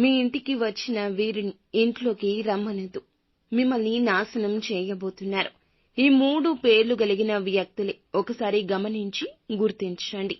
మీ ఇంటికి వచ్చిన వీరిని ఇంట్లోకి రమ్మనొద్దు. మిమ్మల్ని నాశనం చేయబోతున్నారు. ఈ 3 పేర్లు కలిగిన వ్యక్తులే. ఒకసారి గమనించి గుర్తించండి.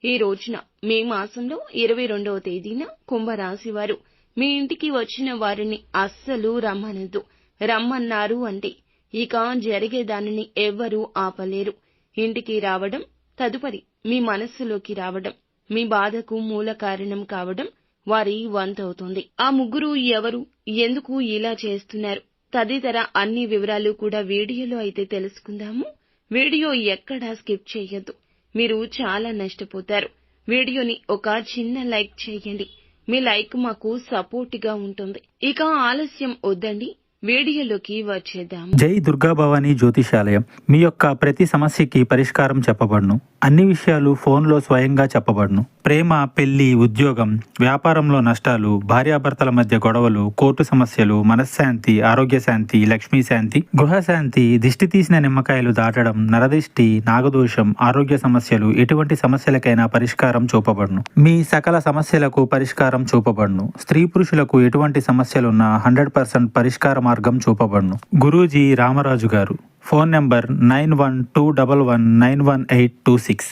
ఈ రోజున మే మాసంలో 22వ తేదీన కుంభరాశి వారు మీ ఇంటికి వచ్చిన వారిని అస్సలు రమ్మనొద్దు. రమ్మన్నారు అంటే ఇక జరిగేదానిని ఎవ్వరూ ఆపలేరు. ఇంటికి రావడం, తదుపరి మీ మనస్సులోకి రావడం, మీ బాధకు మూల కారణం కావడం వారి వంతవుతుంది. ఆ ముగ్గురు ఎవరు, ఎందుకు ఇలా చేస్తున్నారు తదితర అన్ని వివరాలు కూడా వీడియోలో అయితే తెలుసుకుందాము. వీడియో ఎక్కడా స్కిప్ చేయొద్దు. మీరు చాలా నష్టపోతారు. వీడియోని ఒక చిన్న లైక్ చేయండి. మీ లైక్ మాకు సపోర్ట్ గా ఉంటుంది. ఇక ఆలస్యం వద్దండి, వీడియోలోకి వచ్చేద్దాం. జై దుర్గా భవానీ జ్యోతిషాలయం. మీ యొక్క ప్రతి సమస్యకి పరిష్కారం చెప్పబడును. అన్ని విషయాలు ఫోన్లో స్వయంగా చెప్పబడును. ప్రేమ, పెళ్లి, ఉద్యోగం, వ్యాపారంలో నష్టాలు, భార్యాభర్తల మధ్య గొడవలు, కోర్టు సమస్యలు, మనశ్శాంతి, ఆరోగ్య శాంతి, లక్ష్మీ శాంతి, గృహశాంతి, దిష్టి తీసిన నిమ్మకాయలు దాటడం, నరదిష్టి, నాగదోషం, ఆరోగ్య సమస్యలు, ఎటువంటి సమస్యలకైనా పరిష్కారం చూపబడును. మీ సకల సమస్యలకు పరిష్కారం చూపబడును. స్త్రీ పురుషులకు ఎటువంటి సమస్యలున్నా 100% పరిష్కార మార్గం చూపబడును. గురూజీ రామరాజు గారు. Phone number 9121191826.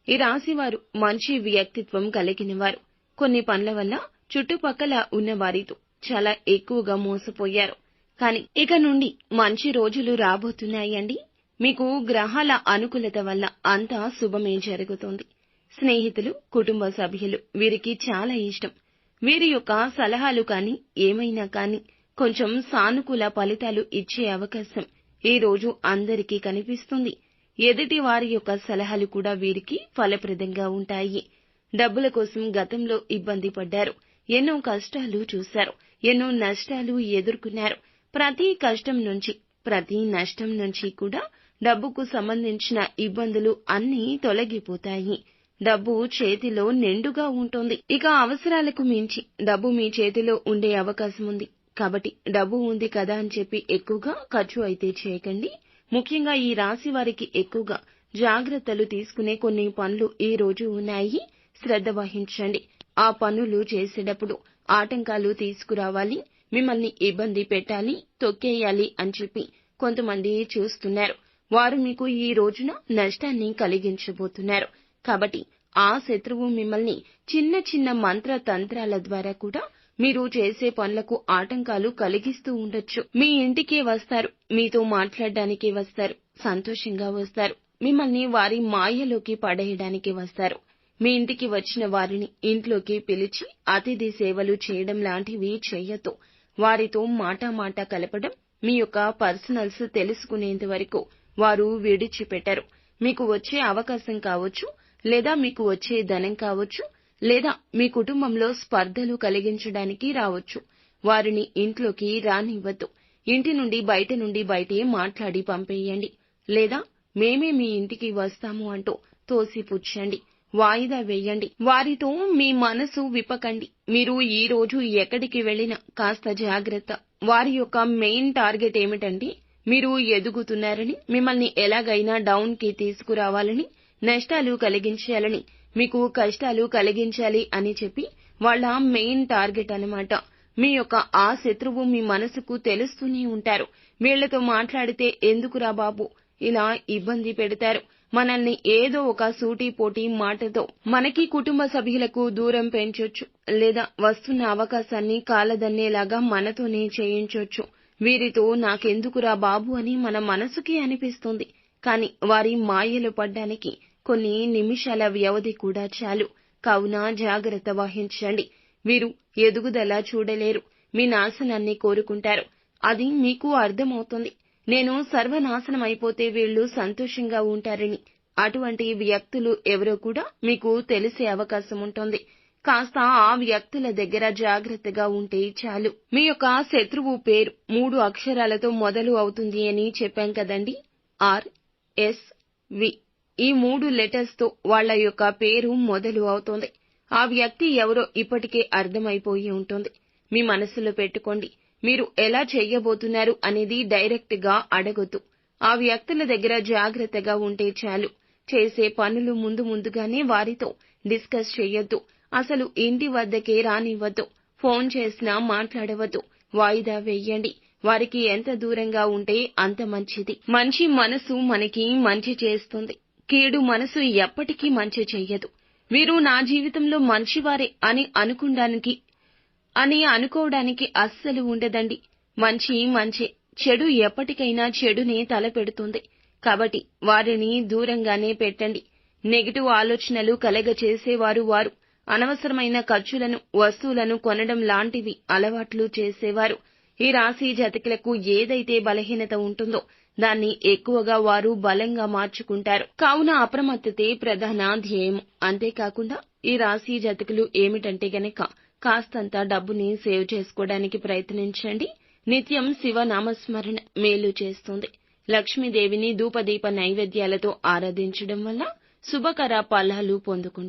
ఈ రాశివారు మంచి వ్యక్తిత్వం కలిగినవారు. కొన్ని పనుల వల్ల చుట్టుపక్కల ఉన్న వారితో చాలా ఎక్కువగా మోసపోయారు. కానీ ఇక నుండి మంచి రోజులు రాబోతున్నాయండి. మీకు గ్రహాల అనుకూలత వల్ల అంతా శుభమే జరుగుతుంది. స్నేహితులు, కుటుంబ సభ్యులు వీరికి చాలా ఇష్టం. వీరి యొక్క సలహాలు కానీ ఏమైనా కానీ కొంచెం సానుకూల ఫలితాలు ఇచ్చే అవకాశం ఈ రోజు అందరికీ కనిపిస్తుంది. ఎదుటి వారి యొక్క సలహాలు కూడా వీరికి ఫలప్రదంగా ఉంటాయి. డబ్బుల కోసం గతంలో ఇబ్బంది పడ్డారు. ఎన్నో కష్టాలు చూశారు. ఎన్నో నష్టాలు ఎదుర్కొన్నారు. ప్రతి కష్టం నుంచి, ప్రతి నష్టం నుంచి కూడా డబ్బుకు సంబంధించిన ఇబ్బందులు అన్నీ తొలగిపోతాయి. డబ్బు చేతిలో నిండుగా ఉంటుంది. ఇక అవసరాలకు మించి డబ్బు మీ చేతిలో ఉండే అవకాశం ఉంది. కాబట్టి డబ్బు ఉంది కదా అని చెప్పి ఎక్కువగా ఖర్చు అయితే చేయకండి. ముఖ్యంగా ఈ రాశి వారికి ఎక్కువగా జాగ్రత్తలు తీసుకునే కొన్ని పనులు ఈ రోజు ఉన్నాయి. శ్రద్ధ వహించండి. ఆ పనులు చేసేటప్పుడు ఆటంకాలు తీసుకురావాలి, మిమ్మల్ని ఇబ్బంది పెట్టాలి, తొక్కేయాలి అని చెప్పి కొంతమంది చూస్తున్నారు. వారు మీకు ఈ రోజున నష్టాన్ని కలిగించబోతున్నారు. కాబట్టి ఆ శత్రువు మిమ్మల్ని చిన్న చిన్న మంత్ర తంత్రాల ద్వారా కూడా మీరు చేసే పనులకు ఆటంకాలు కలిగిస్తూ ఉండొచ్చు. మీ ఇంటికే వస్తారు, మీతో మాట్లాడడానికే వస్తారు, సంతోషంగా వస్తారు, మిమ్మల్ని వారి మాయలోకి పడేయడానికి వస్తారు. మీ ఇంటికి వచ్చిన వారిని ఇంట్లోకి పిలిచి అతిథి సేవలు చేయడం లాంటివి చేయొద్దు. వారితో మాట కలపడం, మీ యొక్క పర్సనల్స్ తెలుసుకునేంత వరకు వారు విడిచిపెట్టరు. మీకు వచ్చే అవకాశం కావచ్చు, లేదా మీకు వచ్చే ధనం కావచ్చు, లేదా మీ కుటుంబంలో స్పర్ధలు కలిగించడానికి రావచ్చు. వారిని ఇంట్లోకి రానివ్వద్దు. ఇంటి నుండి బయటే మాట్లాడి పంపేయండి. లేదా మేమే మీ ఇంటికి వస్తాము అంటూ తోసిపుచ్చండి, వాయిదా వేయండి. వారితో మీ మనసు విప్పకండి. మీరు ఈ రోజు ఎక్కడికి వెళ్ళినా కాస్త జాగ్రత్త. వారి యొక్క మెయిన్ టార్గెట్ ఏమిటంటే మీరు ఎదుగుతున్నారని, మిమ్మల్ని ఎలాగైనా డౌన్ కి తీసుకురావాలని, నష్టాలు కలిగించాలని, మీకు కష్టాలు కలిగించాలి అని చెప్పి వాళ్ళ మెయిన్ టార్గెట్ అన్నమాట. మీ యొక్క ఆ శత్రువు మీ మనసుకు తెలుస్తూనే ఉంటారు. వీళ్లతో మాట్లాడితే ఎందుకురా బాబు ఇలా ఇబ్బంది పెడతారు, మనల్ని ఏదో ఒక సూటిపోటి మాటతో మనకి కుటుంబ సభ్యులకు దూరం పెంచొచ్చు, లేదా వస్తున్న అవకాశాన్ని కాలదన్నేలాగా మనతోనే చేయించొచ్చు. వీరితో నాకెందుకురా బాబు అని మన మనసుకి అనిపిస్తుంది. కానీ వారి మాయలు పడ్డానికి కొన్ని నిమిషాల వ్యవధి కూడా చాలు. కావున జాగ్రత్త వహించండి. వీరు ఎదుగుదల చూడలేరు, మీ నాశనాన్ని కోరుకుంటారు. అది మీకు అర్థమవుతుంది. నేను సర్వనాశనం అయిపోతే వీళ్లు సంతోషంగా ఉంటారని. అటువంటి వ్యక్తులు ఎవరో కూడా మీకు తెలిసే అవకాశం ఉంటుంది. కాస్త ఆ వ్యక్తుల దగ్గర జాగ్రత్తగా ఉంటే చాలు. మీ యొక్క శత్రువు పేరు 3 అక్షరాలతో మొదలు అవుతుంది అని చెప్పాం కదండి. RSV. ఈ 3 లెటర్స్ తో వాళ్ల యొక్క పేరు మొదలు అవుతోంది. ఆ వ్యక్తి ఎవరో ఇప్పటికే అర్థమైపోయి ఉంటుంది. మీ మనసులో పెట్టుకోండి. మీరు ఎలా చెయ్యబోతున్నారు అనేది డైరెక్ట్ గా అడగొద్దు. ఆ వ్యక్తుల దగ్గర జాగ్రత్తగా ఉంటే చాలు. చేసే పనులు ముందుగానే వారితో డిస్కస్ చెయ్యొద్దు. అసలు ఇంటి వద్దకే రానివ్వద్దు. ఫోన్ చేసినా మాట్లాడవద్దు, వాయిదా వేయండి. వారికి ఎంత దూరంగా ఉంటే అంత మంచిది. మంచి మనసు మనకి మంచి చేస్తుంది, కీడు మనసు ఎప్పటికీ మంచి చెయ్యదు. వీరు నా జీవితంలో మంచివారే అని అనుకోవడానికి అస్సలు ఉండదండి. మంచి మంచే, చెడు ఎప్పటికైనా చెడునే తలపెడుతుంది. కాబట్టి వారిని దూరంగానే పెట్టండి. నెగటివ్ ఆలోచనలు కలగచేసేవారు వారు. అనవసరమైన ఖర్చులను, వస్తువులను కొనడం లాంటివి అలవాట్లు చేసేవారు. ఈ రాశి జాతకులకు ఏదైతే బలహీనత ఉంటుందో దాన్ని ఎక్కువగా వారు బలంగా మార్చుకుంటారు. కావున అప్రమత్తతే ప్రధాన ధ్యేయం. అంతేకాకుండా ఈ రాశి జాతకులు ఏమిటంటే గనక కాస్తంత డబ్బుని సేవ్ చేసుకోవడానికి ప్రయత్నించండి. నిత్యం శివ నామస్మరణ మేలు చేస్తుంది. లక్ష్మీదేవిని ధూపదీప నైవేద్యాలతో ఆరాధించడం వల్ల శుభకర ఫలాలు పొందుకుంటారు.